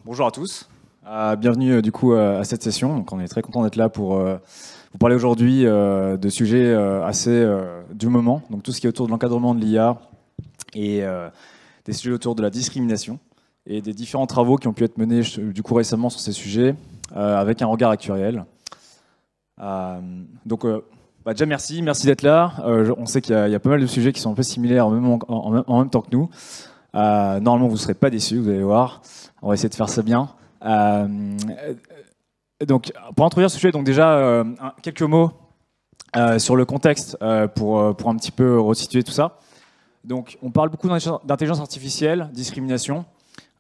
Bonjour à tous, bienvenue du coup à cette session. Donc, on est très content d'être là pour vous parler aujourd'hui de sujets assez du moment. Donc tout ce qui est autour de l'encadrement de l'IA et des sujets autour de la discrimination et des différents travaux qui ont pu être menés du coup récemment sur ces sujets avec un regard actuariel. Déjà merci d'être là. On sait qu'il y a pas mal de sujets qui sont un peu similaires en même temps que nous. Normalement, vous ne serez pas déçus, vous allez voir. On va essayer de faire ça bien. Donc, pour introduire ce sujet, donc déjà quelques mots sur le contexte pour un petit peu resituer tout ça. Donc, on parle beaucoup d'intelligence artificielle, discrimination.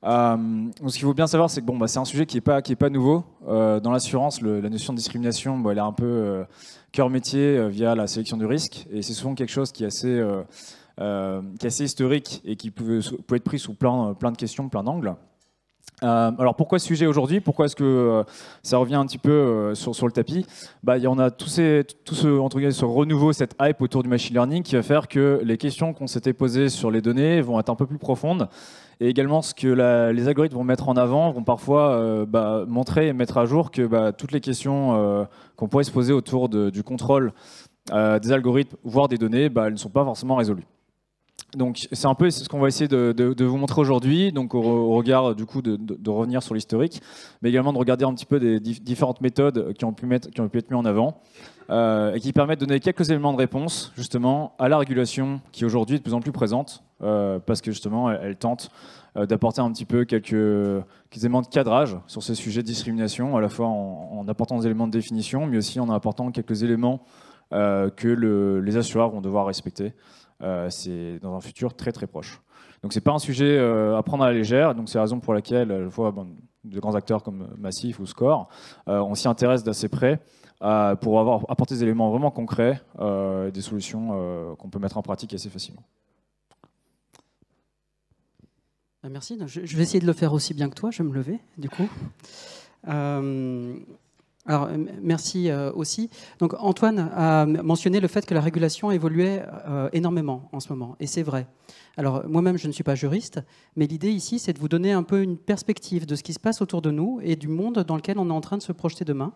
Donc, ce qu'il faut bien savoir, c'est que c'est un sujet qui est pas nouveau. Dans l'assurance, la notion de discrimination, elle est un peu cœur métier via la sélection du risque, et c'est souvent quelque chose qui est assez historique et qui peut être pris sous plein de questions, plein d'angles. Alors pourquoi ce sujet aujourd'hui? Pourquoi est-ce que ça revient un petit peu sur le tapis? Il y en a tout ce renouveau, cette hype autour du machine learning qui va faire que les questions qu'on s'était posées sur les données vont être un peu plus profondes. Et également, ce que les algorithmes vont mettre en avant vont parfois montrer et mettre à jour que toutes les questions qu'on pourrait se poser autour du contrôle des algorithmes, voire des données, elles ne sont pas forcément résolues. Donc c'est un peu ce qu'on va essayer de vous montrer aujourd'hui, donc au regard du coup de revenir sur l'historique, mais également de regarder un petit peu des différentes méthodes qui ont pu être mises en avant et qui permettent de donner quelques éléments de réponse justement à la régulation qui aujourd'hui est de plus en plus présente parce que justement elle tente d'apporter un petit peu quelques éléments de cadrage sur ces sujets de discrimination, à la fois en apportant des éléments de définition, mais aussi en apportant quelques éléments que les assureurs vont devoir respecter. C'est dans un futur très très proche. Donc c'est pas un sujet à prendre à la légère, donc c'est la raison pour laquelle je vois de grands acteurs comme Massif ou Score, on s'y intéresse d'assez près pour apporter des éléments vraiment concrets, des solutions qu'on peut mettre en pratique assez facilement. Merci, je vais essayer de le faire aussi bien que toi, je vais me lever du coup. Alors, merci aussi. Donc, Antoine a mentionné le fait que la régulation évoluait énormément en ce moment, et c'est vrai. Alors, moi-même, je ne suis pas juriste, mais l'idée ici, c'est de vous donner un peu une perspective de ce qui se passe autour de nous et du monde dans lequel on est en train de se projeter demain.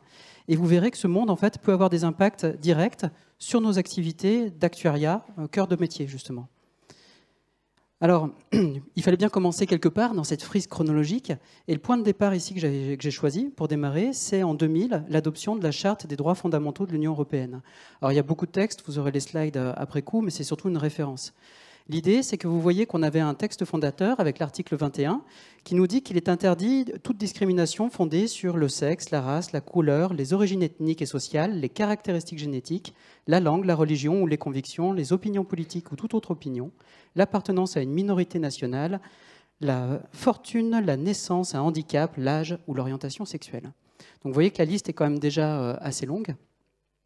Et vous verrez que ce monde, en fait, peut avoir des impacts directs sur nos activités d'actuariat, cœur de métier, justement. Alors, il fallait bien commencer quelque part dans cette frise chronologique. Et le point de départ ici que j'ai choisi pour démarrer, c'est en 2000, l'adoption de la Charte des droits fondamentaux de l'Union européenne. Alors, il y a beaucoup de textes, vous aurez les slides après coup, mais c'est surtout une référence. L'idée, c'est que vous voyez qu'on avait un texte fondateur avec l'article 21 qui nous dit qu'il est interdit toute discrimination fondée sur le sexe, la race, la couleur, les origines ethniques et sociales, les caractéristiques génétiques, la langue, la religion ou les convictions, les opinions politiques ou toute autre opinion, l'appartenance à une minorité nationale, la fortune, la naissance, un handicap, l'âge ou l'orientation sexuelle. Donc vous voyez que la liste est quand même déjà assez longue.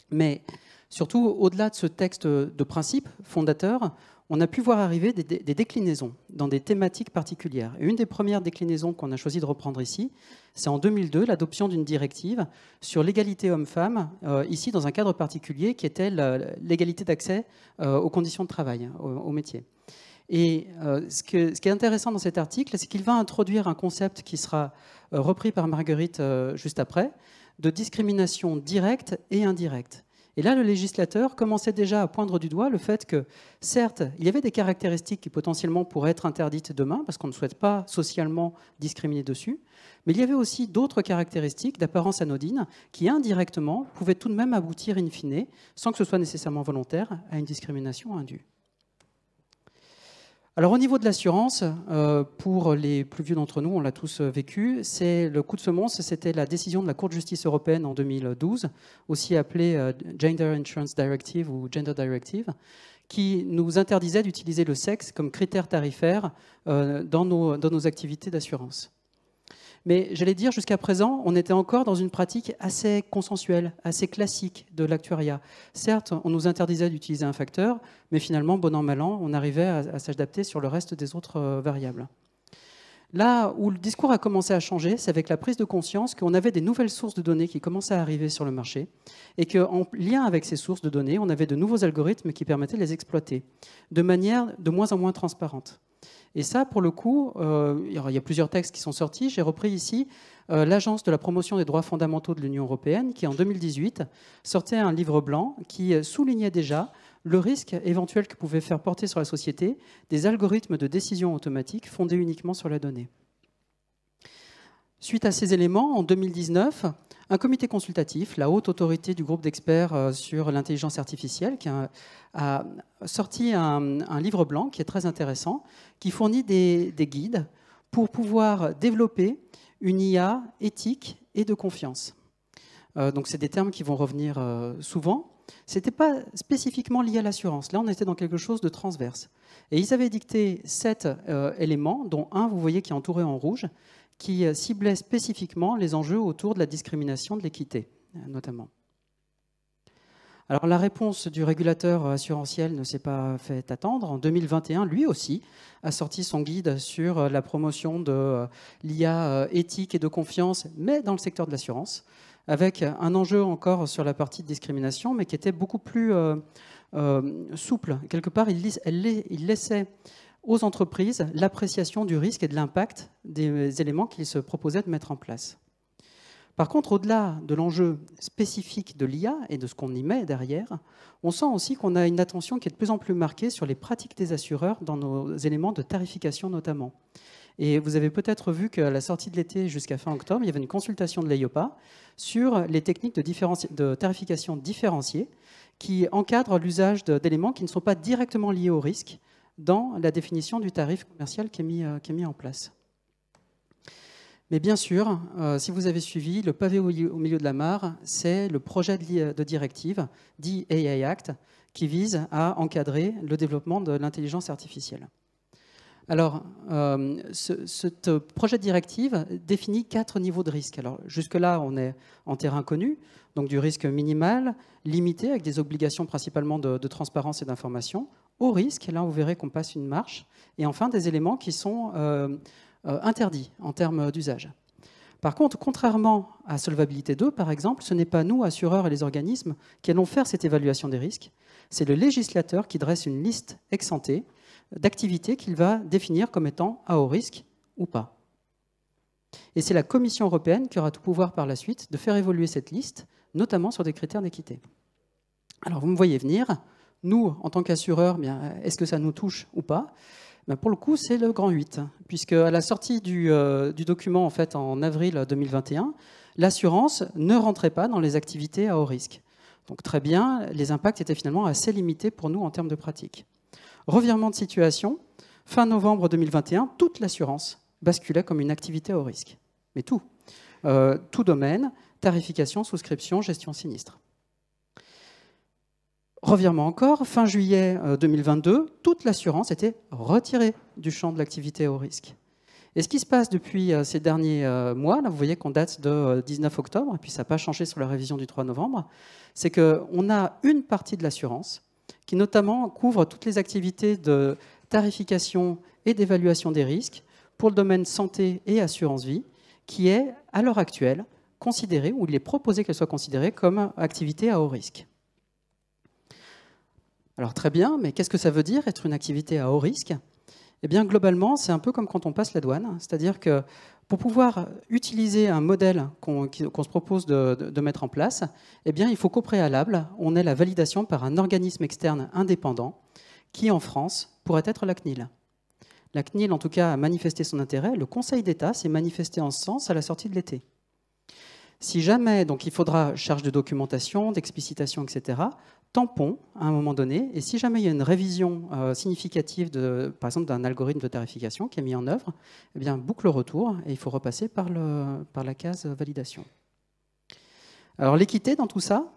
Mais surtout, au-delà de ce texte de principe fondateur, on a pu voir arriver des déclinaisons dans des thématiques particulières. Et une des premières déclinaisons qu'on a choisi de reprendre ici, c'est en 2002, l'adoption d'une directive sur l'égalité homme-femme, ici dans un cadre particulier qui était l'égalité d'accès aux conditions de travail, au métier. Et ce qui est intéressant dans cet article, c'est qu'il va introduire un concept qui sera repris par Marguerite juste après, de discrimination directe et indirecte. Et là, le législateur commençait déjà à poindre du doigt le fait que, certes, il y avait des caractéristiques qui potentiellement pourraient être interdites demain, parce qu'on ne souhaite pas socialement discriminer dessus, mais il y avait aussi d'autres caractéristiques d'apparence anodine qui, indirectement, pouvaient tout de même aboutir in fine, sans que ce soit nécessairement volontaire, à une discrimination indue. Alors au niveau de l'assurance, pour les plus vieux d'entre nous, on l'a tous vécu, c'est le coup de semonce, c'était la décision de la Cour de justice européenne en 2012, aussi appelée Gender Insurance Directive ou Gender Directive, qui nous interdisait d'utiliser le sexe comme critère tarifaire dans nos activités d'assurance. Mais j'allais dire, jusqu'à présent, on était encore dans une pratique assez consensuelle, assez classique de l'actuariat. Certes, on nous interdisait d'utiliser un facteur, mais finalement, bon an, mal an, on arrivait à s'adapter sur le reste des autres variables. Là où le discours a commencé à changer, c'est avec la prise de conscience qu'on avait des nouvelles sources de données qui commençaient à arriver sur le marché et qu'en lien avec ces sources de données, on avait de nouveaux algorithmes qui permettaient de les exploiter de manière de moins en moins transparente. Et ça, pour le coup, il y a plusieurs textes qui sont sortis. J'ai repris ici l'Agence de la promotion des droits fondamentaux de l'Union européenne, qui en 2018 sortait un livre blanc qui soulignait déjà le risque éventuel que pouvaient faire porter sur la société des algorithmes de décision automatique fondés uniquement sur la donnée. Suite à ces éléments, en 2019, un comité consultatif, la haute autorité du groupe d'experts sur l'intelligence artificielle, qui a sorti un livre blanc qui est très intéressant, qui fournit des guides pour pouvoir développer une IA éthique et de confiance. Donc c'est des termes qui vont revenir souvent. Ce n'était pas spécifiquement lié à l'assurance. Là, on était dans quelque chose de transverse. Et ils avaient dicté 7 éléments, dont un, vous voyez, qui est entouré en rouge, qui ciblait spécifiquement les enjeux autour de la discrimination, de l'équité, notamment. Alors la réponse du régulateur assurantiel ne s'est pas fait attendre. En 2021, lui aussi a sorti son guide sur la promotion de l'IA éthique et de confiance, mais dans le secteur de l'assurance, avec un enjeu encore sur la partie de discrimination, mais qui était beaucoup plus souple. Quelque part, il laissait aux entreprises l'appréciation du risque et de l'impact des éléments qu'ils se proposaient de mettre en place. Par contre, au-delà de l'enjeu spécifique de l'IA et de ce qu'on y met derrière, on sent aussi qu'on a une attention qui est de plus en plus marquée sur les pratiques des assureurs dans nos éléments de tarification notamment. Et vous avez peut-être vu qu'à la sortie de l'été jusqu'à fin octobre, il y avait une consultation de l'EIOPA sur les techniques de tarification différenciée qui encadrent l'usage d'éléments qui ne sont pas directement liés au risque dans la définition du tarif commercial qui est mis en place. Mais bien sûr, si vous avez suivi, le pavé au milieu de la mare, c'est le projet de directive, dit AI Act, qui vise à encadrer le développement de l'intelligence artificielle. Alors, ce projet de directive définit 4 niveaux de risque. Alors, jusque-là, on est en terrain connu, donc du risque minimal, limité, avec des obligations principalement de transparence et d'information, au risque, là, vous verrez qu'on passe une marche, et enfin, des éléments qui sont interdits en termes d'usage. Par contre, contrairement à Solvabilité 2, par exemple, ce n'est pas nous, assureurs et les organismes, qui allons faire cette évaluation des risques. C'est le législateur qui dresse une liste ex ante d'activités qu'il va définir comme étant à haut risque ou pas. Et c'est la Commission européenne qui aura tout pouvoir par la suite de faire évoluer cette liste, notamment sur des critères d'équité. Alors, vous me voyez venir. Nous, en tant qu'assureurs, est-ce que ça nous touche ou pas ? Pour le coup, c'est le grand 8, puisque à la sortie du document en fait, en avril 2021, l'assurance ne rentrait pas dans les activités à haut risque. Donc très bien, les impacts étaient finalement assez limités pour nous en termes de pratique. Revirement de situation, fin novembre 2021, toute l'assurance basculait comme une activité à haut risque. Mais tout domaine, tarification, souscription, gestion sinistre. Revirement encore, fin juillet 2022, toute l'assurance était retirée du champ de l'activité à haut risque. Et ce qui se passe depuis ces derniers mois, là, vous voyez qu'on date de 19 octobre, et puis ça n'a pas changé sur la révision du 3 novembre, c'est qu'on a une partie de l'assurance qui notamment couvre toutes les activités de tarification et d'évaluation des risques pour le domaine santé et assurance vie, qui est à l'heure actuelle considérée, ou il est proposé qu'elle soit considérée comme activité à haut risque. Alors très bien, mais qu'est-ce que ça veut dire être une activité à haut risque ? Eh bien globalement, c'est un peu comme quand on passe la douane, c'est-à-dire que pour pouvoir utiliser un modèle qu'on se propose de mettre en place, eh bien il faut qu'au préalable, on ait la validation par un organisme externe indépendant qui, en France, pourrait être la CNIL. La CNIL, en tout cas, a manifesté son intérêt. Le Conseil d'État s'est manifesté en ce sens à la sortie de l'été. Si jamais, donc il faudra charge de documentation, d'explicitation, etc., tampon à un moment donné, et si jamais il y a une révision significative, par exemple d'un algorithme de tarification qui est mis en œuvre, eh bien boucle retour, et il faut repasser par la case validation. Alors l'équité dans tout ça,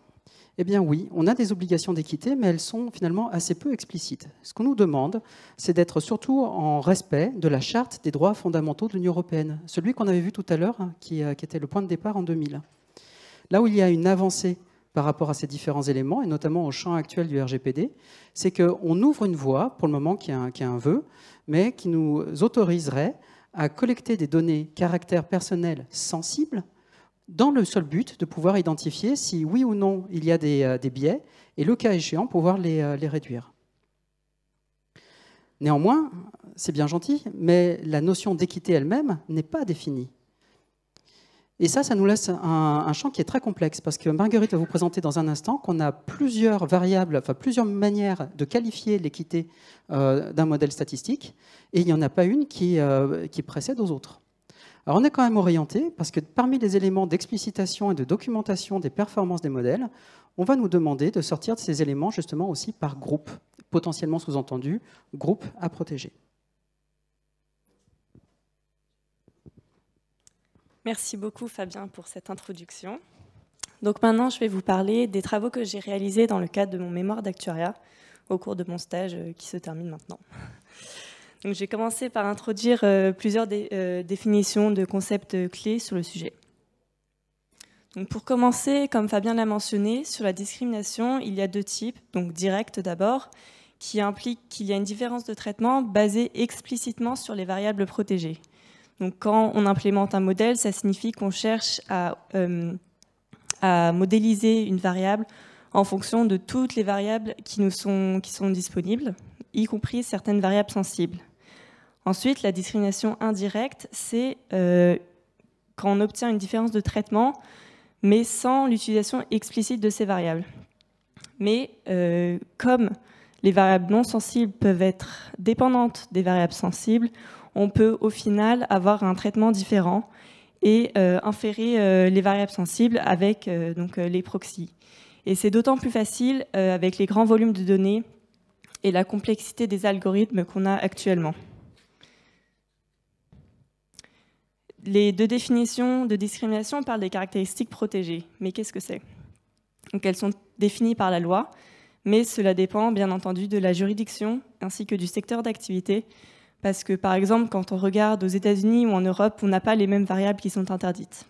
eh bien oui, on a des obligations d'équité, mais elles sont finalement assez peu explicites. Ce qu'on nous demande, c'est d'être surtout en respect de la Charte des droits fondamentaux de l'Union européenne, celui qu'on avait vu tout à l'heure, qui était le point de départ en 2000. Là où il y a une avancée par rapport à ces différents éléments, et notamment au champ actuel du RGPD, c'est qu'on ouvre une voie, pour le moment qui est un vœu, mais qui nous autoriserait à collecter des données caractères personnels sensibles dans le seul but de pouvoir identifier si oui ou non il y a des biais, et le cas échéant, pouvoir les réduire. Néanmoins, c'est bien gentil, mais la notion d'équité elle-même n'est pas définie. Et ça nous laisse un champ qui est très complexe, parce que Marguerite va vous présenter dans un instant qu'on a plusieurs variables, enfin plusieurs manières de qualifier l'équité d'un modèle statistique, et il n'y en a pas une qui précède aux autres. Alors on est quand même orienté, parce que parmi les éléments d'explicitation et de documentation des performances des modèles, on va nous demander de sortir de ces éléments justement aussi par groupe, potentiellement sous-entendu, groupe à protéger. Merci beaucoup Fabien pour cette introduction. Donc maintenant, je vais vous parler des travaux que j'ai réalisés dans le cadre de mon mémoire d'actuariat au cours de mon stage qui se termine maintenant. Donc, j'ai commencé par introduire plusieurs définitions de concepts clés sur le sujet. Donc, pour commencer, comme Fabien l'a mentionné, sur la discrimination, il y a deux types. Donc directe d'abord, qui implique qu'il y a une différence de traitement basée explicitement sur les variables protégées. Donc quand on implémente un modèle, ça signifie qu'on cherche à modéliser une variable en fonction de toutes les variables qui sont disponibles, y compris certaines variables sensibles. Ensuite, la discrimination indirecte, c'est quand on obtient une différence de traitement, mais sans l'utilisation explicite de ces variables. Mais comme les variables non sensibles peuvent être dépendantes des variables sensibles, on peut au final avoir un traitement différent et inférer les variables sensibles avec les proxys. Et c'est d'autant plus facile avec les grands volumes de données et la complexité des algorithmes qu'on a actuellement. Les deux définitions de discrimination parlent des caractéristiques protégées. Mais qu'est-ce que c'est? Donc, elles sont définies par la loi, mais cela dépend bien entendu de la juridiction ainsi que du secteur d'activité. Parce que, par exemple, quand on regarde aux États-Unis ou en Europe, on n'a pas les mêmes variables qui sont interdites.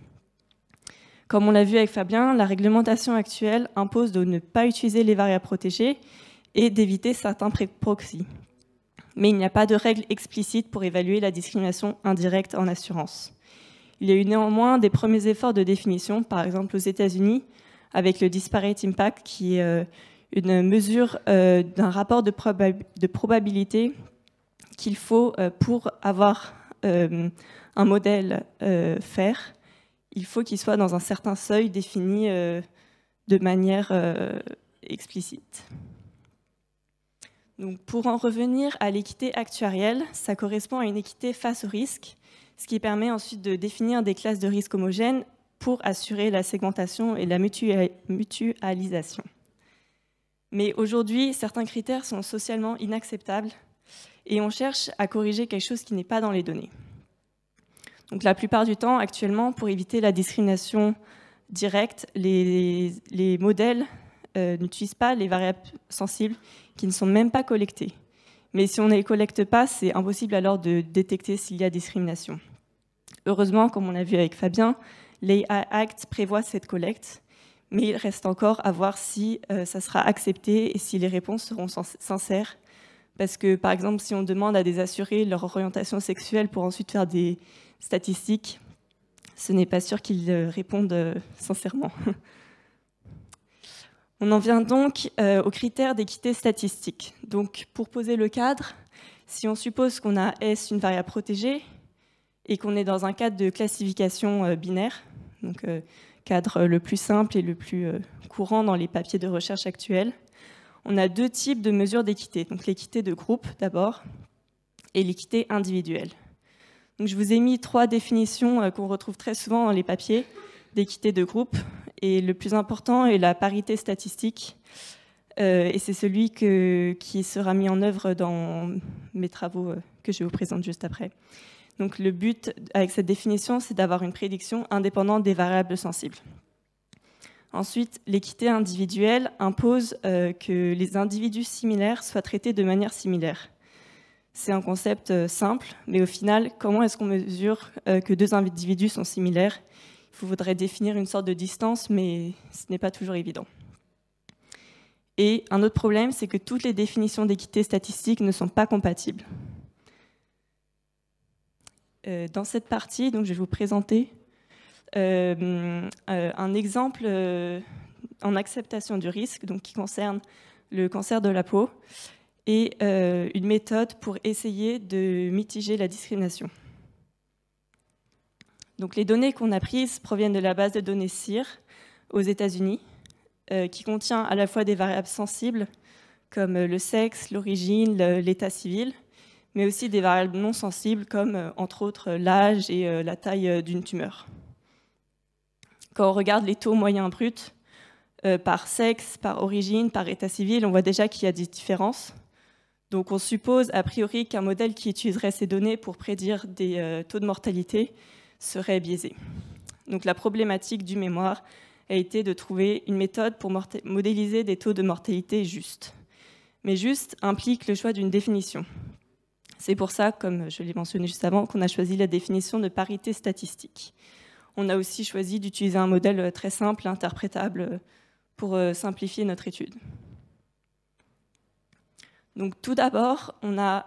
Comme on l'a vu avec Fabien, la réglementation actuelle impose de ne pas utiliser les variables protégées et d'éviter certains proxys. Mais il n'y a pas de règle explicite pour évaluer la discrimination indirecte en assurance. Il y a eu néanmoins des premiers efforts de définition, par exemple aux États-Unis, avec le Disparate Impact, qui est une mesure d'un rapport de probabilité qu'il faut pour avoir un modèle fair. Il faut qu'il soit dans un certain seuil défini de manière explicite. Donc, pour en revenir à l'équité actuarielle, ça correspond à une équité face au risque, ce qui permet ensuite de définir des classes de risque homogènes pour assurer la segmentation et la mutualisation. Mais aujourd'hui, certains critères sont socialement inacceptables et on cherche à corriger quelque chose qui n'est pas dans les données. Donc, la plupart du temps, actuellement, pour éviter la discrimination directe, les modèles n'utilisent pas les variables sensibles qui ne sont même pas collectées. Mais si on ne les collecte pas, c'est impossible alors de détecter s'il y a discrimination. Heureusement, comme on l'a vu avec Fabien, l'AI Act prévoit cette collecte, mais il reste encore à voir si ça sera accepté et si les réponses seront sincères. Parce que, par exemple, si on demande à des assurés leur orientation sexuelle pour ensuite faire des statistiques, ce n'est pas sûr qu'ils répondent sincèrement. On en vient donc aux critères d'équité statistique. Donc, pour poser le cadre, si on suppose qu'on a S, une variable protégée, et qu'on est dans un cadre de classification binaire, donc cadre le plus simple et le plus courant dans les papiers de recherche actuels, on a deux types de mesures d'équité. Donc, l'équité de groupe d'abord, et l'équité individuelle. Donc, je vous ai mis trois définitions qu'on retrouve très souvent dans les papiers d'équité de groupe. Et le plus important est la parité statistique. Et c'est celui qui sera mis en œuvre dans mes travaux que je vous présente juste après. Donc le but avec cette définition, c'est d'avoir une prédiction indépendante des variables sensibles. Ensuite, l'équité individuelle impose que les individus similaires soient traités de manière similaire. C'est un concept simple, mais au final, comment est-ce qu'on mesure que deux individus sont similaires ? Il faudrait définir une sorte de distance, mais ce n'est pas toujours évident. Et un autre problème, c'est que toutes les définitions d'équité statistique ne sont pas compatibles. Dans cette partie, donc, je vais vous présenter un exemple en acceptation du risque, donc, qui concerne le cancer de la peau. et une méthode pour essayer de mitiger la discrimination. Donc, les données qu'on a prises proviennent de la base de données CIR aux États-Unis, qui contient à la fois des variables sensibles comme le sexe, l'origine, l'état civil, mais aussi des variables non sensibles comme, entre autres, l'âge et la taille d'une tumeur. Quand on regarde les taux moyens bruts par sexe, par origine, par état civil, on voit déjà qu'il y a des différences. Donc on suppose a priori qu'un modèle qui utiliserait ces données pour prédire des taux de mortalité serait biaisé. Donc la problématique du mémoire a été de trouver une méthode pour modéliser des taux de mortalité justes. Mais juste implique le choix d'une définition. C'est pour ça, comme je l'ai mentionné juste avant, qu'on a choisi la définition de parité statistique. On a aussi choisi d'utiliser un modèle très simple et interprétable pour simplifier notre étude. Donc, tout d'abord, on a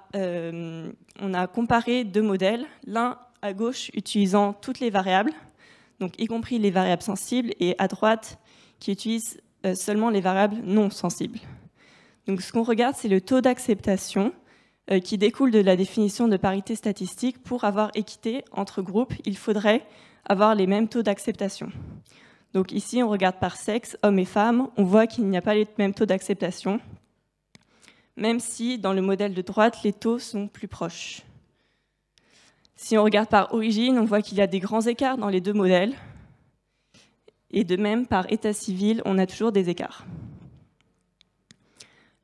comparé deux modèles, l'un à gauche utilisant toutes les variables, donc y compris les variables sensibles, et à droite qui utilise seulement les variables non sensibles. Donc, ce qu'on regarde, c'est le taux d'acceptation qui découle de la définition de parité statistique. Pour avoir équité entre groupes, il faudrait avoir les mêmes taux d'acceptation. Donc ici, on regarde par sexe, hommes et femmes, on voit qu'il n'y a pas les mêmes taux d'acceptation, même si dans le modèle de droite, les taux sont plus proches. Si on regarde par origine, on voit qu'il y a des grands écarts dans les deux modèles, et de même, par état civil, on a toujours des écarts.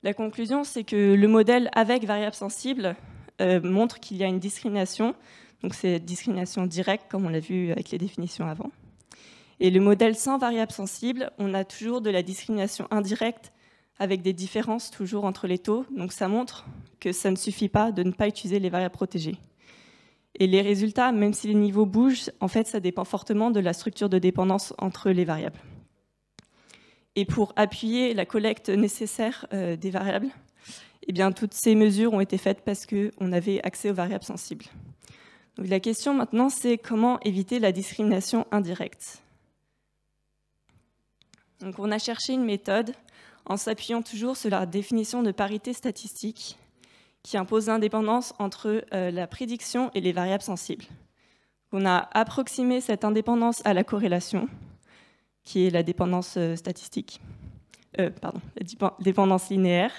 La conclusion, c'est que le modèle avec variable sensible montre qu'il y a une discrimination. Donc c'est discrimination directe, comme on l'a vu avec les définitions avant. Et le modèle sans variable sensible, on a toujours de la discrimination indirecte avec des différences toujours entre les taux. Donc ça montre que ça ne suffit pas de ne pas utiliser les variables protégées. Et les résultats, même si les niveaux bougent, en fait, ça dépend fortement de la structure de dépendance entre les variables. Et pour appuyer la collecte nécessaire des variables, eh bien, toutes ces mesures ont été faites parce qu'on avait accès aux variables sensibles. Donc, la question maintenant, c'est comment éviter la discrimination indirecte. Donc, on a cherché une méthode en s'appuyant toujours sur la définition de parité statistique qui impose l'indépendance entre la prédiction et les variables sensibles. On a approximé cette indépendance à la corrélation, qui est la dépendance statistique, la dépendance linéaire.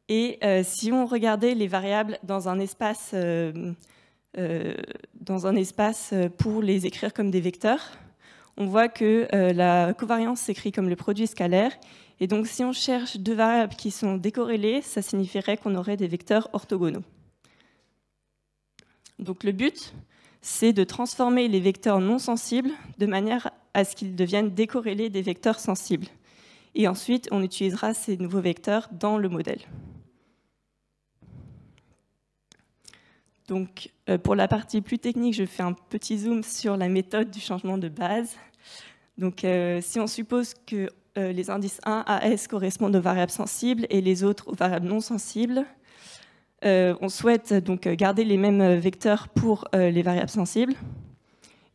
Et si on regardait les variables dans un espace pour les écrire comme des vecteurs, on voit que la covariance s'écrit comme le produit scalaire. Et donc, si on cherche deux variables qui sont décorrélées, ça signifierait qu'on aurait des vecteurs orthogonaux. Donc, le but, c'est de transformer les vecteurs non sensibles de manière à ce qu'ils deviennent décorrélés des vecteurs sensibles. Et ensuite, on utilisera ces nouveaux vecteurs dans le modèle. Donc, pour la partie plus technique, je fais un petit zoom sur la méthode du changement de base. Donc, si on suppose que les indices 1 à S correspondent aux variables sensibles et les autres aux variables non sensibles, on souhaite donc garder les mêmes vecteurs pour les variables sensibles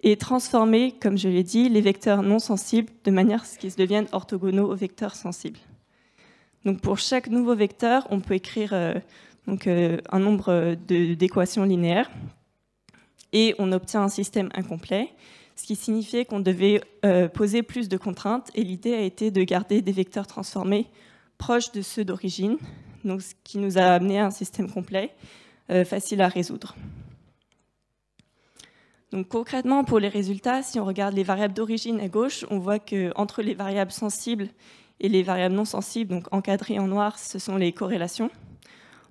et transformer, comme je l'ai dit, les vecteurs non sensibles de manière à ce qu'ils deviennent orthogonaux aux vecteurs sensibles. Donc, pour chaque nouveau vecteur, on peut écrire un nombre d'équations linéaires et on obtient un système incomplet, ce qui signifiait qu'on devait poser plus de contraintes et l'idée a été de garder des vecteurs transformés proches de ceux d'origine, donc ce qui nous a amené à un système complet facile à résoudre. Donc concrètement, pour les résultats, si on regarde les variables d'origine à gauche, on voit qu'entre les variables sensibles et les variables non sensibles, donc encadrées en noir, ce sont les corrélations.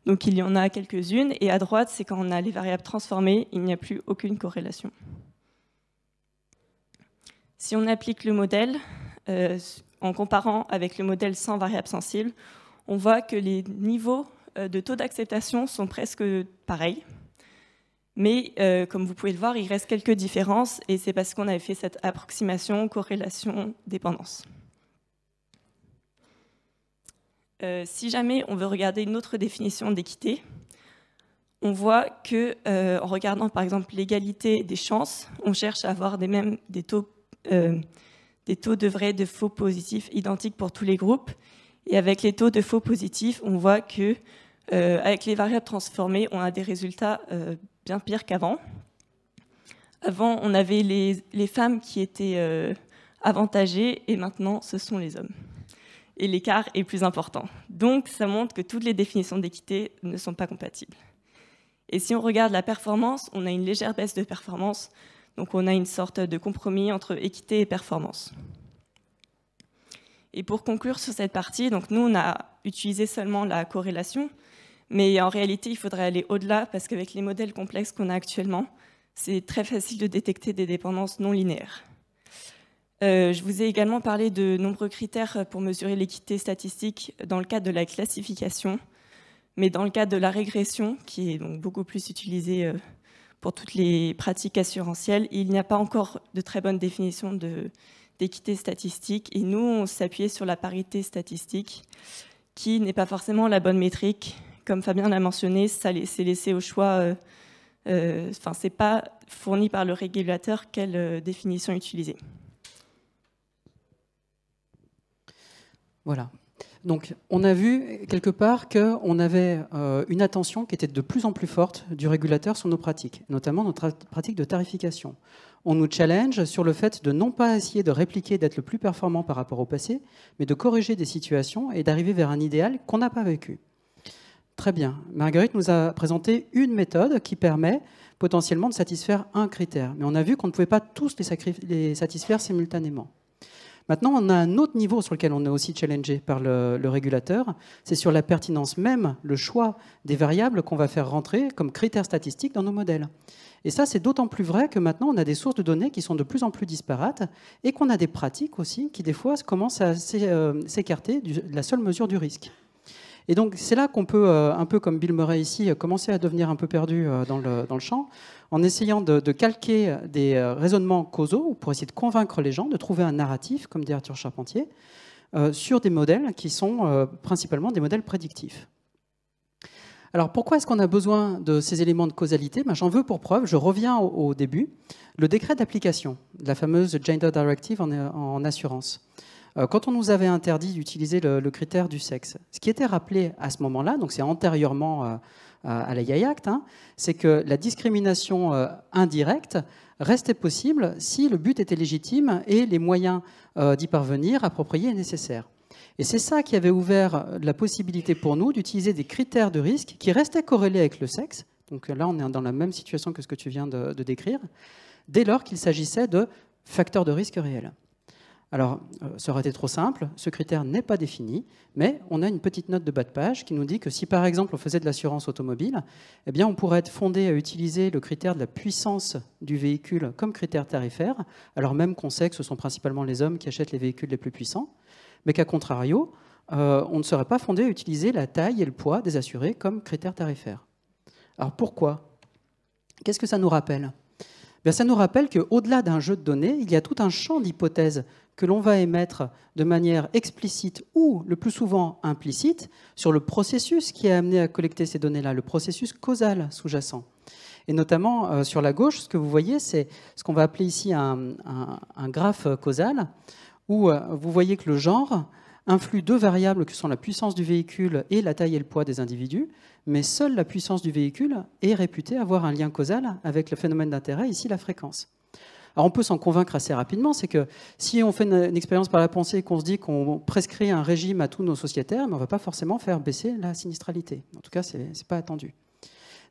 Donc il y en a quelques-unes, et à droite, c'est quand on a les variables transformées, il n'y a plus aucune corrélation. Si on applique le modèle, en comparant avec le modèle sans variables sensibles, on voit que les niveaux de taux d'acceptation sont presque pareils. Mais comme vous pouvez le voir, il reste quelques différences, et c'est parce qu'on avait fait cette approximation, corrélation, dépendance. Si jamais on veut regarder une autre définition d'équité, on voit que, en regardant par exemple l'égalité des chances, on cherche à avoir des taux de vrai et de faux positifs identiques pour tous les groupes. Et avec les taux de faux positifs, on voit que avec les variables transformées, on a des résultats bien pires qu'avant. Avant, on avait les femmes qui étaient avantagées et maintenant, ce sont les hommes. Et l'écart est plus important. Donc, ça montre que toutes les définitions d'équité ne sont pas compatibles. Et si on regarde la performance, on a une légère baisse de performance. Donc, on a une sorte de compromis entre équité et performance. Et pour conclure sur cette partie, donc nous, on a utilisé seulement la corrélation, mais en réalité, il faudrait aller au-delà parce qu'avec les modèles complexes qu'on a actuellement, c'est très facile de détecter des dépendances non linéaires. Je vous ai également parlé de nombreux critères pour mesurer l'équité statistique dans le cadre de la classification, mais dans le cadre de la régression, qui est donc beaucoup plus utilisée pour toutes les pratiques assurantielles, il n'y a pas encore de très bonne définition d'équité statistique. Et nous, on s'appuyait sur la parité statistique, qui n'est pas forcément la bonne métrique. Comme Fabien l'a mentionné, ça c'est laissé au choix. C'est pas fourni par le régulateur quelle définition utiliser. Voilà. Donc, on a vu quelque part qu'on avait une attention qui était de plus en plus forte du régulateur sur nos pratiques, notamment notre pratique de tarification. On nous challenge sur le fait de non pas essayer de répliquer, d'être le plus performant par rapport au passé, mais de corriger des situations et d'arriver vers un idéal qu'on n'a pas vécu. Très bien. Marguerite nous a présenté une méthode qui permet potentiellement de satisfaire un critère. Mais on a vu qu'on ne pouvait pas tous les satisfaire simultanément. Maintenant, on a un autre niveau sur lequel on est aussi challengé par le régulateur. C'est sur la pertinence même, le choix des variables qu'on va faire rentrer comme critères statistiques dans nos modèles. Et ça, c'est d'autant plus vrai que maintenant, on a des sources de données qui sont de plus en plus disparates et qu'on a des pratiques aussi qui, des fois, commencent à s'écarter de la seule mesure du risque. Et donc, c'est là qu'on peut, un peu comme Bill Murray ici, commencer à devenir un peu perdu dans le champ, en essayant de calquer des raisonnements causaux pour essayer de convaincre les gens, de trouver un narratif, comme dit Arthur Charpentier, sur des modèles qui sont principalement des modèles prédictifs. Alors, pourquoi est-ce qu'on a besoin de ces éléments de causalité? J'en veux pour preuve, je reviens au début, le décret d'application, la fameuse Gender Directive en assurance. Quand on nous avait interdit d'utiliser le critère du sexe, ce qui était rappelé à ce moment-là, donc c'est antérieurement à la YAI Act, c'est que la discrimination indirecte restait possible si le but était légitime et les moyens d'y parvenir appropriés et nécessaires. Et c'est ça qui avait ouvert la possibilité pour nous d'utiliser des critères de risque qui restaient corrélés avec le sexe. Donc là, on est dans la même situation que ce que tu viens de décrire, dès lors qu'il s'agissait de facteurs de risque réels. Alors, ça aurait été trop simple, ce critère n'est pas défini, mais on a une petite note de bas de page qui nous dit que si par exemple on faisait de l'assurance automobile, eh bien on pourrait être fondé à utiliser le critère de la puissance du véhicule comme critère tarifaire, alors même qu'on sait que ce sont principalement les hommes qui achètent les véhicules les plus puissants, mais qu'à contrario, on ne serait pas fondé à utiliser la taille et le poids des assurés comme critère tarifaire. Alors pourquoi? Qu'est-ce que ça nous rappelle? Bien, ça nous rappelle qu'au-delà d'un jeu de données, il y a tout un champ d'hypothèses que l'on va émettre de manière explicite ou le plus souvent implicite sur le processus qui a amené à collecter ces données-là, le processus causal sous-jacent. Et notamment, sur la gauche, ce que vous voyez, c'est ce qu'on va appeler ici un graphe causal, où vous voyez que le genre influe deux variables que sont la puissance du véhicule et la taille et le poids des individus, mais seule la puissance du véhicule est réputée avoir un lien causal avec le phénomène d'intérêt, ici la fréquence. Alors on peut s'en convaincre assez rapidement, c'est que si on fait une expérience par la pensée et qu'on se dit qu'on prescrit un régime à tous nos sociétaires, mais on ne va pas forcément faire baisser la sinistralité. En tout cas, ce n'est pas attendu.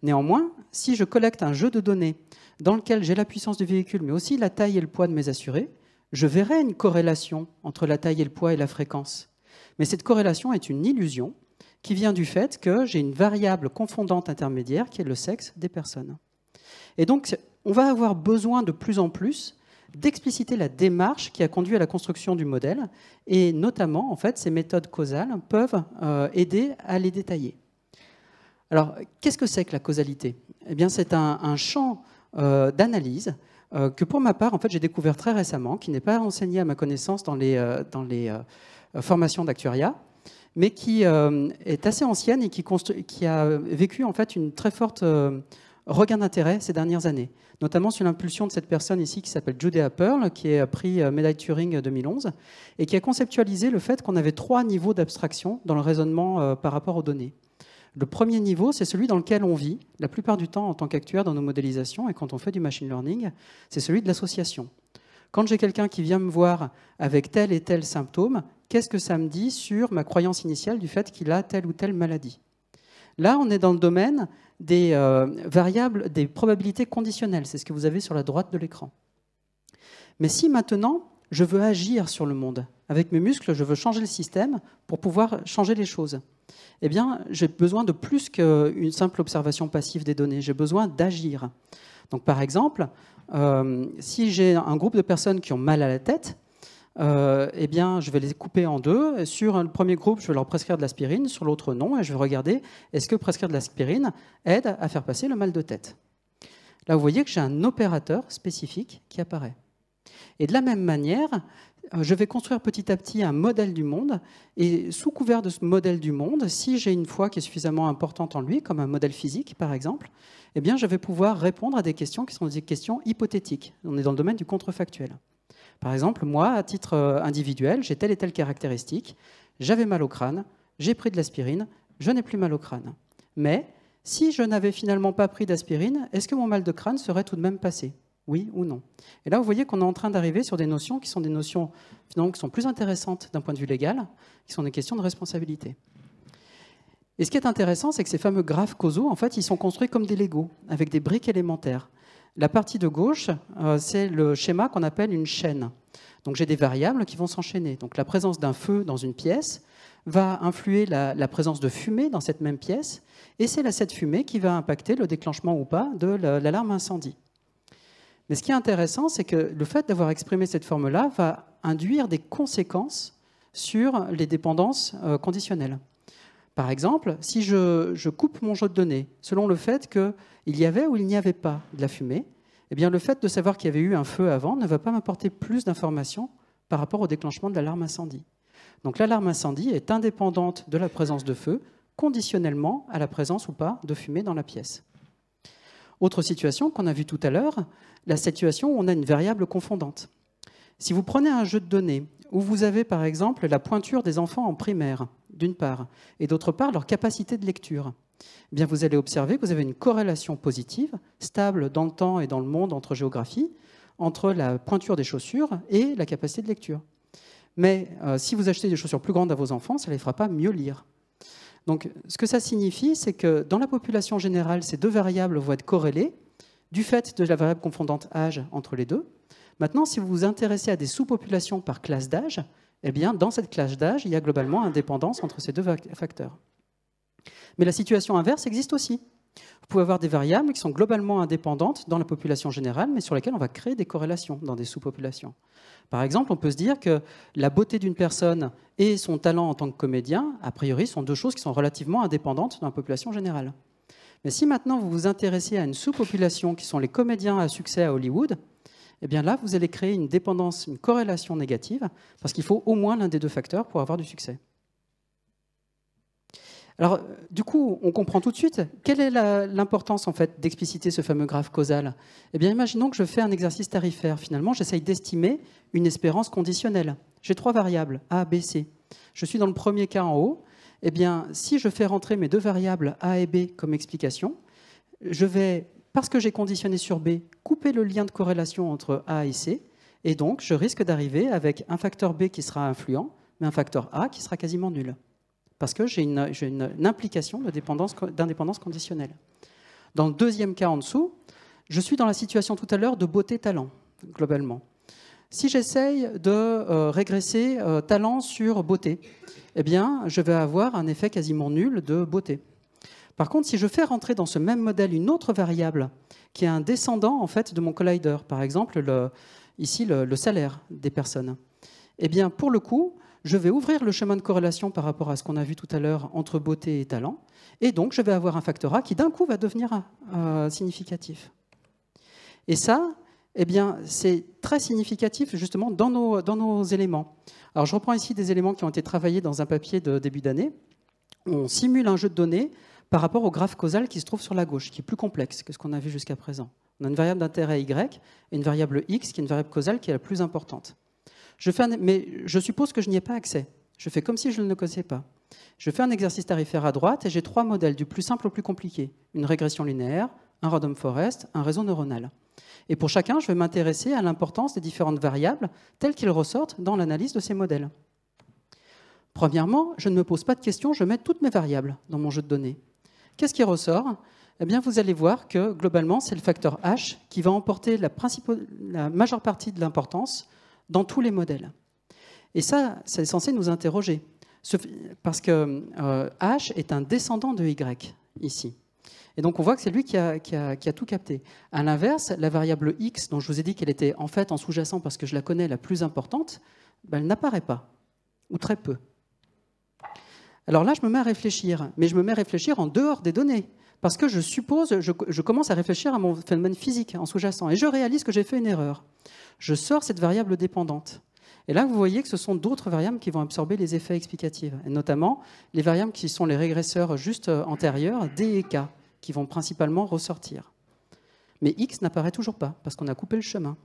Néanmoins, si je collecte un jeu de données dans lequel j'ai la puissance du véhicule, mais aussi la taille et le poids de mes assurés, je verrai une corrélation entre la taille et le poids et la fréquence. Mais cette corrélation est une illusion qui vient du fait que j'ai une variable confondante intermédiaire qui est le sexe des personnes. Et donc, on va avoir besoin de plus en plus d'expliciter la démarche qui a conduit à la construction du modèle, et notamment, en fait, ces méthodes causales peuvent aider à les détailler. Alors, qu'est-ce que c'est que la causalité? Eh bien, c'est un champ d'analyse que, pour ma part, en fait, j'ai découvert très récemment, qui n'est pas enseigné à ma connaissance dans les formations d'actuariat, mais qui est assez ancienne et qui a vécu en fait une très forte regain d'intérêt ces dernières années, notamment sur l'impulsion de cette personne ici qui s'appelle Judea Pearl, qui a pris médaille Turing 2011, et qui a conceptualisé le fait qu'on avait 3 niveaux d'abstraction dans le raisonnement par rapport aux données. Le premier niveau, c'est celui dans lequel on vit, la plupart du temps en tant qu'actuaire dans nos modélisations et quand on fait du machine learning, c'est celui de l'association. Quand j'ai quelqu'un qui vient me voir avec tel et tel symptôme, qu'est-ce que ça me dit sur ma croyance initiale du fait qu'il a telle ou telle maladie? Là, on est dans le domaine des variables, des probabilités conditionnelles. C'est ce que vous avez sur la droite de l'écran. Mais si maintenant, je veux agir sur le monde, avec mes muscles, je veux changer le système pour pouvoir changer les choses, eh bien, j'ai besoin de plus qu'une simple observation passive des données. J'ai besoin d'agir. Donc, par exemple, si j'ai un groupe de personnes qui ont mal à la tête, eh bien, je vais les couper en deux. Sur le premier groupe, je vais leur prescrire de l'aspirine, sur l'autre non, et je vais regarder est-ce que prescrire de l'aspirine aide à faire passer le mal de tête. Là, vous voyez que j'ai un opérateur spécifique qui apparaît. Et de la même manière, je vais construire petit à petit un modèle du monde, et sous couvert de ce modèle du monde, si j'ai une foi qui est suffisamment importante en lui, comme un modèle physique par exemple, eh bien, je vais pouvoir répondre à des questions qui sont des questions hypothétiques. On est dans le domaine du contrefactuel. Par exemple, moi, à titre individuel, j'ai telle et telle caractéristique, j'avais mal au crâne, j'ai pris de l'aspirine, je n'ai plus mal au crâne. Mais si je n'avais finalement pas pris d'aspirine, est-ce que mon mal de crâne serait tout de même passé ? Oui ou non? Et là, vous voyez qu'on est en train d'arriver sur des notions qui sont des notions finalement, qui sont plus intéressantes d'un point de vue légal, qui sont des questions de responsabilité. Et ce qui est intéressant, c'est que ces fameux graphes causaux, en fait, ils sont construits comme des Legos, avec des briques élémentaires. La partie de gauche, c'est le schéma qu'on appelle une chaîne. Donc j'ai des variables qui vont s'enchaîner. Donc la présence d'un feu dans une pièce va influer la présence de fumée dans cette même pièce, et c'est cette fumée qui va impacter le déclenchement ou pas de l'alarme incendie. Mais ce qui est intéressant, c'est que le fait d'avoir exprimé cette forme-là va induire des conséquences sur les dépendances conditionnelles. Par exemple, si je coupe mon jeu de données selon le fait qu'il y avait ou il n'y avait pas de la fumée, eh bien le fait de savoir qu'il y avait eu un feu avant ne va pas m'apporter plus d'informations par rapport au déclenchement de l'alarme incendie. Donc l'alarme incendie est indépendante de la présence de feu, conditionnellement à la présence ou pas de fumée dans la pièce. Autre situation qu'on a vue tout à l'heure, la situation où on a une variable confondante. Si vous prenez un jeu de données où vous avez par exemple la pointure des enfants en primaire, d'une part, et d'autre part leur capacité de lecture, eh bien vous allez observer que vous avez une corrélation positive, stable dans le temps et dans le monde entre géographie, entre la pointure des chaussures et la capacité de lecture. Mais si vous achetez des chaussures plus grandes à vos enfants, ça ne les fera pas mieux lire. Donc ce que ça signifie, c'est que dans la population générale, ces deux variables vont être corrélées du fait de la variable confondante âge entre les deux. Maintenant, si vous vous intéressez à des sous-populations par classe d'âge, eh bien, dans cette classe d'âge, il y a globalement indépendance entre ces deux facteurs. Mais la situation inverse existe aussi. Vous pouvez avoir des variables qui sont globalement indépendantes dans la population générale, mais sur lesquelles on va créer des corrélations dans des sous-populations. Par exemple, on peut se dire que la beauté d'une personne et son talent en tant que comédien, a priori, sont deux choses qui sont relativement indépendantes dans la population générale. Mais si maintenant vous vous intéressez à une sous-population qui sont les comédiens à succès à Hollywood, eh bien là, vous allez créer une dépendance, une corrélation négative, parce qu'il faut au moins l'un des deux facteurs pour avoir du succès. Alors, du coup, on comprend tout de suite quelle est l'importance en fait, d'expliciter ce fameux graphe causal. Eh bien, imaginons que je fais un exercice tarifaire. Finalement, j'essaye d'estimer une espérance conditionnelle. J'ai 3 variables, A, B, C. Je suis dans le premier cas en haut. Eh bien, si je fais rentrer mes 2 variables A et B comme explication, je vais, parce que j'ai conditionné sur B, couper le lien de corrélation entre A et C, et donc je risque d'arriver avec un facteur B qui sera influent, mais un facteur A qui sera quasiment nul, parce que j'ai une implication d'indépendance conditionnelle. Dans le deuxième cas en dessous, je suis dans la situation tout à l'heure de beauté-talent, globalement. Si j'essaye de régresser talent sur beauté, eh bien, je vais avoir un effet quasiment nul de beauté. Par contre, si je fais rentrer dans ce même modèle une autre variable qui est un descendant en fait, de mon collider, par exemple ici le salaire des personnes, eh bien, pour le coup, je vais ouvrir le chemin de corrélation par rapport à ce qu'on a vu tout à l'heure entre beauté et talent, et donc je vais avoir un facteur A qui d'un coup va devenir significatif. Et ça, eh bien, c'est très significatif justement dans nos éléments. Alors je reprends ici des éléments qui ont été travaillés dans un papier de début d'année. On simule un jeu de données par rapport au graphe causal qui se trouve sur la gauche, qui est plus complexe que ce qu'on a vu jusqu'à présent. On a une variable d'intérêt y et une variable x, qui est une variable causale qui est la plus importante. Mais je suppose que je n'y ai pas accès. Je fais comme si je ne le connaissais pas. Je fais un exercice tarifaire à droite et j'ai 3 modèles, du plus simple au plus compliqué. Une régression linéaire, un random forest, un réseau neuronal. Et pour chacun, je vais m'intéresser à l'importance des différentes variables telles qu'elles ressortent dans l'analyse de ces modèles. Premièrement, je ne me pose pas de questions, je mets toutes mes variables dans mon jeu de données. Qu'est-ce qui ressort? Eh bien, vous allez voir que, globalement, c'est le facteur H qui va emporter la majeure partie de l'importance dans tous les modèles. Et ça, c'est censé nous interroger. Parce que H est un descendant de Y, ici. Et donc, on voit que c'est lui qui a tout capté. À l'inverse, la variable X, dont je vous ai dit qu'elle était en fait en sous-jacent parce que je la connais la plus importante, ben, elle n'apparaît pas, ou très peu. Alors là, je me mets à réfléchir, mais je me mets à réfléchir en dehors des données, parce que je commence à réfléchir à mon phénomène physique en sous-jacent, et je réalise que j'ai fait une erreur. Je sors cette variable dépendante. Et là, vous voyez que ce sont d'autres variables qui vont absorber les effets explicatifs, et notamment les variables qui sont les régresseurs juste antérieurs, D et K, qui vont principalement ressortir. Mais X n'apparaît toujours pas, parce qu'on a coupé le chemin.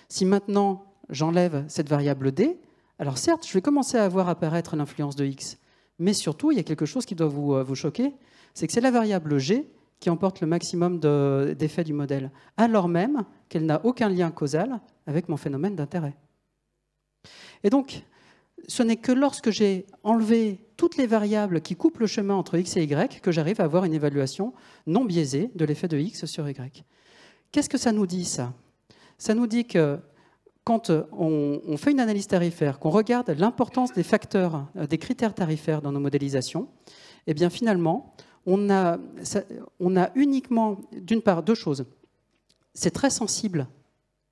Si maintenant, j'enlève cette variable D, alors certes, je vais commencer à voir apparaître l'influence de X, mais surtout, il y a quelque chose qui doit vous choquer, c'est que c'est la variable G qui emporte le maximum d'effets du modèle, alors même qu'elle n'a aucun lien causal avec mon phénomène d'intérêt. Et donc, ce n'est que lorsque j'ai enlevé toutes les variables qui coupent le chemin entre X et Y que j'arrive à avoir une évaluation non biaisée de l'effet de X sur Y. Qu'est-ce que ça nous dit, ça? Ça nous dit que quand on fait une analyse tarifaire, qu'on regarde l'importance des facteurs, des critères tarifaires dans nos modélisations, eh bien finalement, on a uniquement, d'une part, 2 choses. C'est très sensible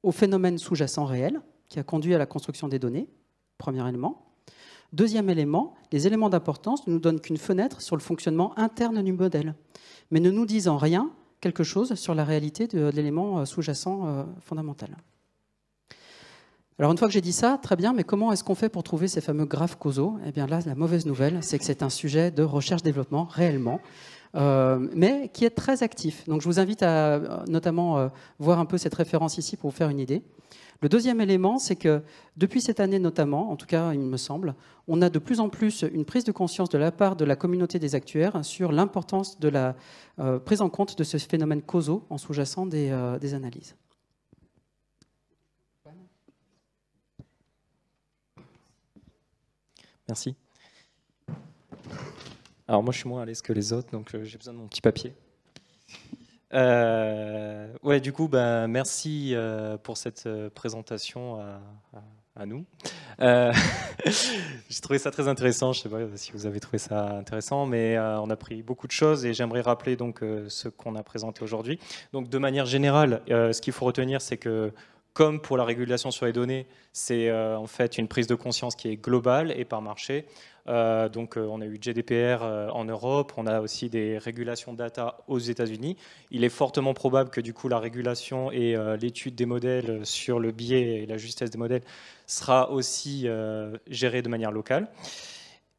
au phénomène sous-jacent réel qui a conduit à la construction des données, premier élément. Deuxième élément, les éléments d'importance ne nous donnent qu'une fenêtre sur le fonctionnement interne du modèle, mais ne nous disent en rien quelque chose sur la réalité de l'élément sous-jacent fondamental. Alors une fois que j'ai dit ça, très bien, mais comment est-ce qu'on fait pour trouver ces fameux graphes causaux? Eh bien là, la mauvaise nouvelle, c'est que c'est un sujet de recherche-développement, réellement, mais qui est très actif. Donc je vous invite à notamment voir un peu cette référence ici pour vous faire une idée. Le deuxième élément, c'est que depuis cette année notamment, en tout cas il me semble, on a de plus en plus une prise de conscience de la part de la communauté des actuaires sur l'importance de la prise en compte de ce phénomène causaux en sous-jacent des analyses. Merci. Alors moi je suis moins à l'aise que les autres, donc j'ai besoin de mon petit papier. Ouais, du coup, merci pour cette présentation à nous. J'ai trouvé ça très intéressant. Je ne sais pas si vous avez trouvé ça intéressant, mais on a appris beaucoup de choses et j'aimerais rappeler donc ce qu'on a présenté aujourd'hui. Donc, de manière générale, ce qu'il faut retenir, c'est que comme pour la régulation sur les données, c'est en fait une prise de conscience qui est globale et par marché. Donc on a eu GDPR en Europe, on a aussi des régulations data aux États-Unis. Il est fortement probable que du coup la régulation et l'étude des modèles sur le biais et la justesse des modèles sera aussi gérée de manière locale.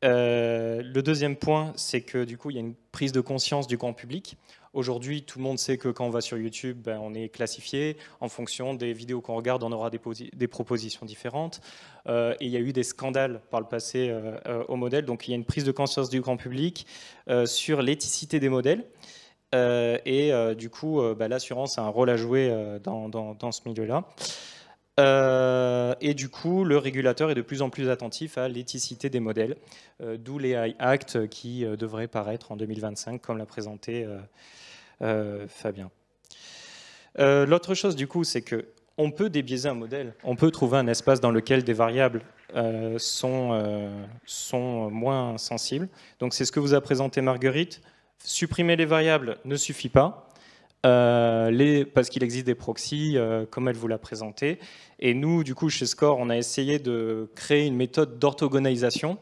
Le deuxième point, c'est que du coup il y a une prise de conscience du grand public. Aujourd'hui, tout le monde sait que quand on va sur YouTube, on est classifié. En fonction des vidéos qu'on regarde, on aura des propositions différentes. Et il y a eu des scandales par le passé au modèle. Donc il y a une prise de conscience du grand public sur l'éthicité des modèles. Du coup, l'assurance a un rôle à jouer dans ce milieu-là. Et du coup, le régulateur est de plus en plus attentif à l'éthicité des modèles, d'où les AI Act qui devrait paraître en 2025, comme l'a présenté Fabien. L'autre chose, du coup, c'est qu'on peut débiaiser un modèle. On peut trouver un espace dans lequel des variables sont moins sensibles. Donc, c'est ce que vous a présenté Marguerite. Supprimer les variables ne suffit pas. Parce qu'il existe des proxys, comme elle vous l'a présenté. Et nous, du coup, chez SCORE, on a essayé de créer une méthode d'orthogonalisation.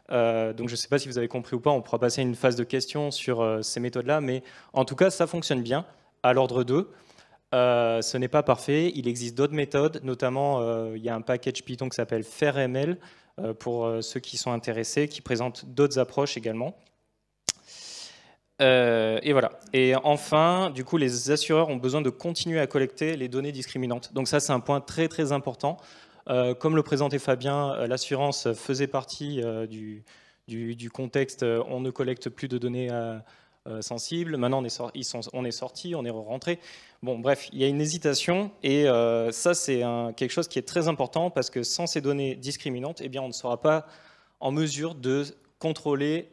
Donc je ne sais pas si vous avez compris ou pas, on pourra passer une phase de questions sur ces méthodes-là, mais en tout cas, ça fonctionne bien, à l'ordre 2. Ce n'est pas parfait, il existe d'autres méthodes, notamment il y a un package Python qui s'appelle FairML, pour ceux qui sont intéressés, qui présente d'autres approches également. Et voilà. Et enfin, du coup, les assureurs ont besoin de continuer à collecter les données discriminantes. Donc ça, c'est un point très très important. Comme le présentait Fabien, l'assurance faisait partie du contexte. On ne collecte plus de données sensibles. Maintenant, on est sorti, on est rentré. Bon, bref, il y a une hésitation. Et ça, c'est quelque chose qui est très important parce que sans ces données discriminantes, eh bien, on ne sera pas en mesure de contrôler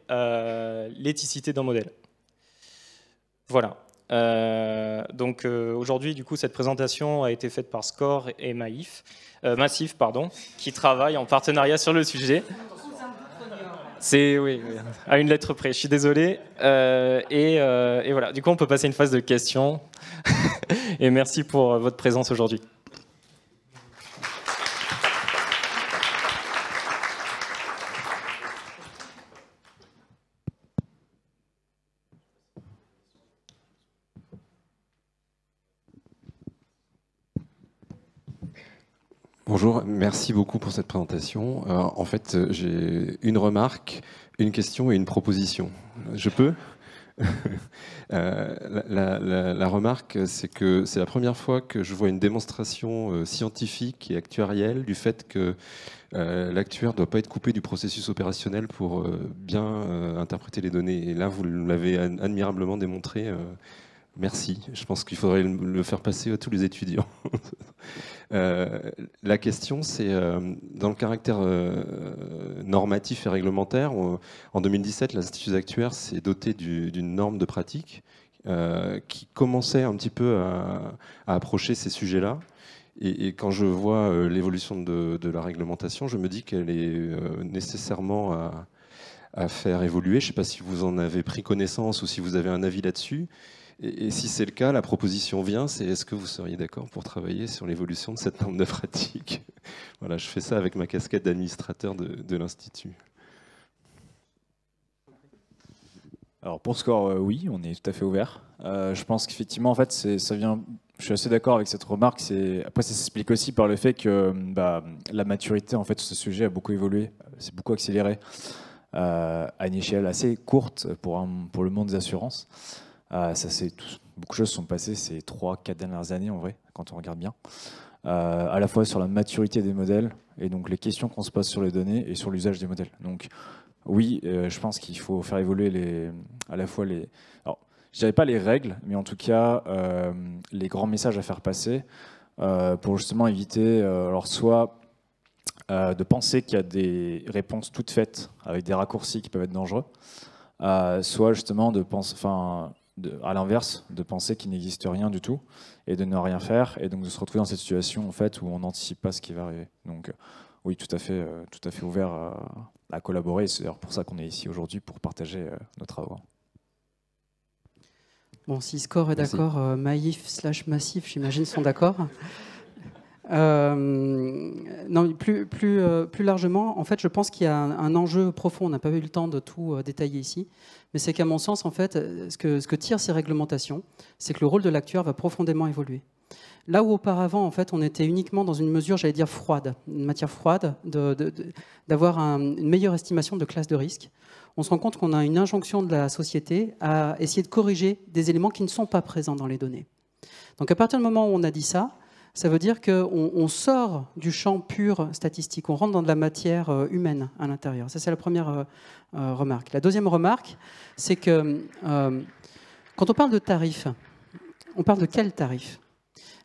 l'éthicité d'un modèle. Voilà. Donc aujourd'hui, du coup, cette présentation a été faite par SCOR et Massif, qui travaillent en partenariat sur le sujet. C'est oui, à une lettre près. Je suis désolé. Et voilà. Du coup, on peut passer à une phase de questions. Et merci pour votre présence aujourd'hui. Bonjour, merci beaucoup pour cette présentation. En fait, j'ai une remarque, une question et une proposition. Je peux ? La remarque, c'est que c'est la première fois que je vois une démonstration scientifique et actuarielle du fait que l'actuaire ne doit pas être coupé du processus opérationnel pour bien interpréter les données. Et là, vous l'avez admirablement démontré. Merci. Je pense qu'il faudrait le faire passer à tous les étudiants. La question, c'est dans le caractère normatif et réglementaire. En 2017, l'Institut d'actuaires s'est doté d'une norme de pratique qui commençait un petit peu à approcher ces sujets-là. Et quand je vois l'évolution de la réglementation, je me dis qu'elle est nécessairement à faire évoluer. Je ne sais pas si vous en avez pris connaissance ou si vous avez un avis là-dessus. Et si c'est le cas, la proposition vient, c'est est-ce que vous seriez d'accord pour travailler sur l'évolution de cette norme de pratique? Voilà, je fais ça avec ma casquette d'administrateur de l'Institut. Alors pour SCOR, oui, on est tout à fait ouvert. Je pense qu'effectivement, en fait, ça vient. Je suis assez d'accord avec cette remarque. Après, ça s'explique aussi par le fait que la maturité, en fait, sur ce sujet a beaucoup évolué, c'est beaucoup accéléré à une échelle assez courte pour le monde des assurances. Beaucoup de choses sont passées ces 3-4 dernières années, en vrai, quand on regarde bien. À la fois sur la maturité des modèles et donc les questions qu'on se pose sur les données et sur l'usage des modèles. Donc oui, je pense qu'il faut faire évoluer alors, je dirais pas les règles, mais en tout cas les grands messages à faire passer pour justement éviter alors soit de penser qu'il y a des réponses toutes faites avec des raccourcis qui peuvent être dangereux, soit justement de penser, à l'inverse, de penser qu'il n'existe rien du tout et de ne rien faire et donc de se retrouver dans cette situation en fait où on n'anticipe pas ce qui va arriver. Donc oui, tout à fait ouvert à collaborer. C'est d'ailleurs pour ça qu'on est ici aujourd'hui pour partager nos travaux. Bon, si SCOR est d'accord, Maïf/Massif, j'imagine, sont d'accord. Non, plus largement, en fait, je pense qu'il y a un enjeu profond. On n'a pas eu le temps de tout détailler ici, mais c'est qu'à mon sens, en fait, ce que tirent ces réglementations, c'est que le rôle de l'actuaire va profondément évoluer. Là où auparavant, en fait, on était uniquement dans une mesure, j'allais dire froide, une matière froide, d'avoir une meilleure estimation de classe de risque. On se rend compte qu'on a une injonction de la société à essayer de corriger des éléments qui ne sont pas présents dans les données. Donc, à partir du moment où on a dit ça, ça veut dire qu'on sort du champ pur statistique, on rentre dans de la matière humaine à l'intérieur. Ça, c'est la première remarque. La deuxième remarque, c'est que quand on parle de tarif, on parle de quel tarif?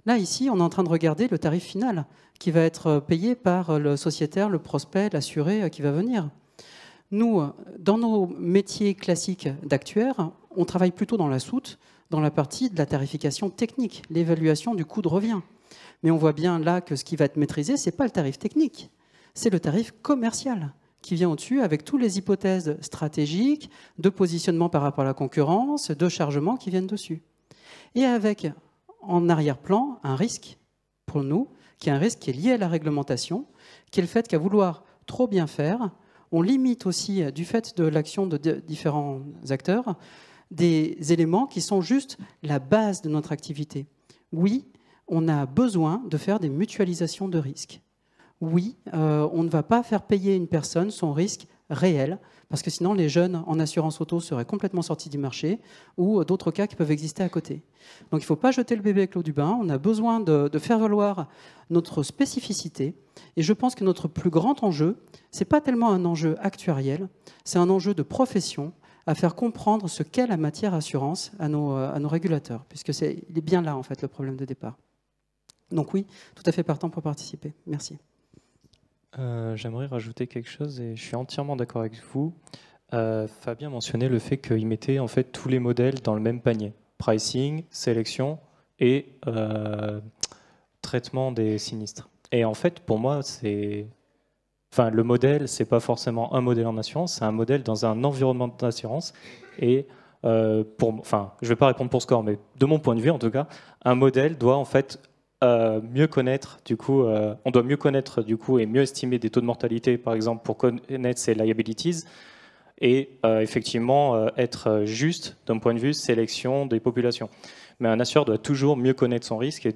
Là, ici, on est en train de regarder le tarif final qui va être payé par le sociétaire, le prospect, l'assuré qui va venir. Nous, dans nos métiers classiques d'actuaires, on travaille plutôt dans la soute, dans la partie de la tarification technique, l'évaluation du coût de revient. Mais on voit bien là que ce qui va être maîtrisé, ce n'est pas le tarif technique, c'est le tarif commercial qui vient au-dessus avec toutes les hypothèses stratégiques, de positionnement par rapport à la concurrence, de chargement qui viennent dessus. Et avec, en arrière-plan, un risque pour nous, qui est un risque qui est lié à la réglementation, qui est le fait qu'à vouloir trop bien faire, on limite aussi, du fait de l'action de différents acteurs, des éléments qui sont juste la base de notre activité. Oui, on a besoin de faire des mutualisations de risques. Oui, on ne va pas faire payer une personne son risque réel, parce que sinon les jeunes en assurance auto seraient complètement sortis du marché, ou d'autres cas qui peuvent exister à côté. Donc il ne faut pas jeter le bébé avec l'eau du bain, on a besoin de faire valoir notre spécificité, et je pense que notre plus grand enjeu, ce n'est pas tellement un enjeu actuariel, c'est un enjeu de profession, à faire comprendre ce qu'est la matière assurance à nos régulateurs, puisque il est bien là en fait le problème de départ. Donc oui, tout à fait partant pour participer. Merci. J'aimerais rajouter quelque chose et je suis entièrement d'accord avec vous. Fabien mentionnait le fait qu'il mettait en fait tous les modèles dans le même panier. Pricing, sélection et traitement des sinistres. Et en fait, pour moi, le modèle, c'est pas forcément un modèle en assurance, c'est un modèle dans un environnement d'assurance. Et je vais pas répondre pour Score, mais de mon point de vue, en tout cas, un modèle doit en fait mieux connaître, on doit mieux connaître et mieux estimer des taux de mortalité, par exemple, pour connaître ses liabilities, et effectivement être juste d'un point de vue sélection des populations. Mais un assureur doit toujours mieux connaître son risque et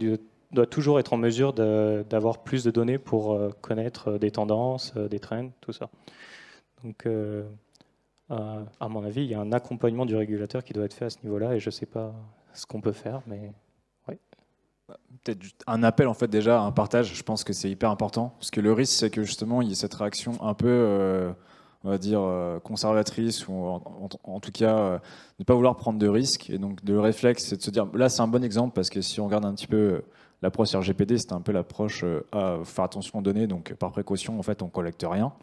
doit toujours être en mesure d'avoir plus de données pour connaître des tendances, des trends, tout ça. Donc, à mon avis, il y a un accompagnement du régulateur qui doit être fait à ce niveau-là, et je ne sais pas ce qu'on peut faire, mais ouais. Peut-être juste un appel en fait déjà, un partage, je pense que c'est hyper important, parce que le risque c'est que justement il y ait cette réaction un peu, on va dire, conservatrice, ou en tout cas ne pas vouloir prendre de risques, et donc le réflexe c'est de se dire, là c'est un bon exemple, parce que si on regarde un petit peu l'approche RGPD, c'était un peu l'approche à faire attention aux données, donc par précaution en fait on collecte rien,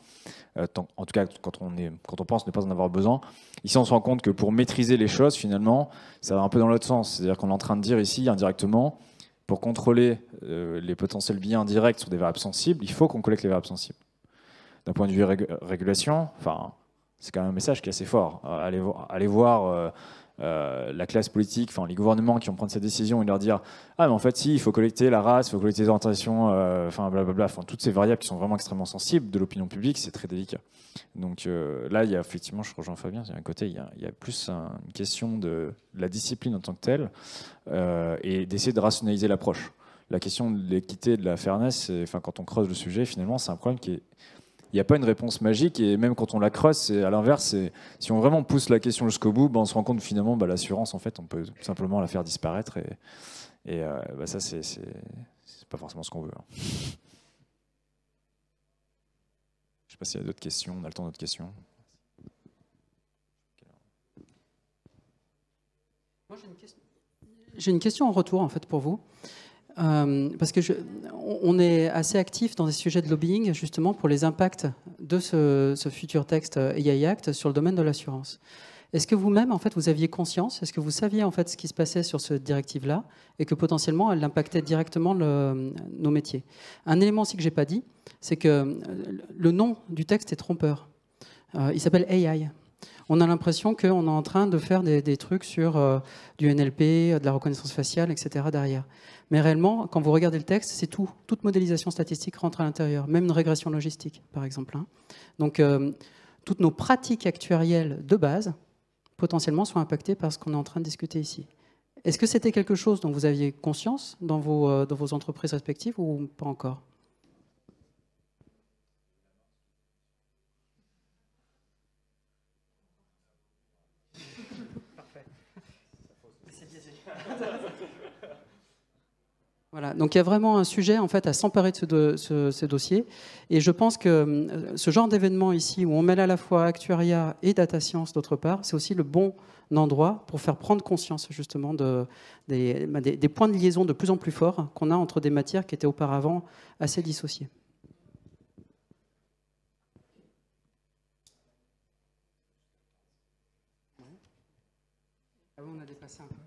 en tout cas quand on pense ne pas en avoir besoin. Ici on se rend compte que pour maîtriser les choses finalement ça va un peu dans l'autre sens, c'est-à-dire qu'on est en train de dire ici indirectement, pour contrôler les potentiels biais indirects sur des variables sensibles, il faut qu'on collecte les variables sensibles. D'un point de vue régulation, c'est quand même un message qui est assez fort. Allez voir la classe politique, les gouvernements qui vont prendre ces décisions et leur dire « Ah, mais en fait, si, il faut collecter la race, il faut collecter les orientations, blablabla. » Toutes ces variables qui sont vraiment extrêmement sensibles de l'opinion publique, c'est très délicat. Donc là, il y a effectivement, je rejoins Fabien, d'un côté, il y a plus une question de la discipline en tant que telle, et d'essayer de rationaliser l'approche. La question de l'équité, de la fairness, quand on creuse le sujet, finalement, c'est un problème qui est... Il n'y a pas une réponse magique, et même quand on la creuse, c'est à l'inverse. Si on vraiment pousse la question jusqu'au bout, on se rend compte finalement, l'assurance, en fait, on peut tout simplement la faire disparaître, et ça, c'est pas forcément ce qu'on veut. Je ne sais pas s'il y a d'autres questions. On a le temps d'autres questions. Moi, j'ai une question en retour en fait pour vous. Parce que on est assez actif dans des sujets de lobbying justement pour les impacts de ce futur texte AI Act sur le domaine de l'assurance. Est-ce que vous-même, en fait, vous aviez conscience, est-ce que vous saviez en fait ce qui se passait sur cette directive-là et que potentiellement elle impactait directement nos métiers? Un élément aussi que j'ai pas dit, c'est que le nom du texte est trompeur. Il s'appelle AI. On a l'impression qu'on est en train de faire des trucs sur du NLP, de la reconnaissance faciale, etc. derrière. Mais réellement, quand vous regardez le texte, c'est tout. Toute modélisation statistique rentre à l'intérieur, même une régression logistique, par exemple. Donc, toutes nos pratiques actuarielles de base, potentiellement, sont impactées par ce qu'on est en train de discuter ici. Est-ce que c'était quelque chose dont vous aviez conscience dans vos entreprises respectives ou pas encore ? Voilà, donc il y a vraiment un sujet en fait à s'emparer de ce dossier, et je pense que ce genre d'événement ici où on mêle à la fois actuariat et data science d'autre part, c'est aussi le bon endroit pour faire prendre conscience justement des points de liaison de plus en plus forts qu'on a entre des matières qui étaient auparavant assez dissociées. Ah oui, on a dépassé un peu.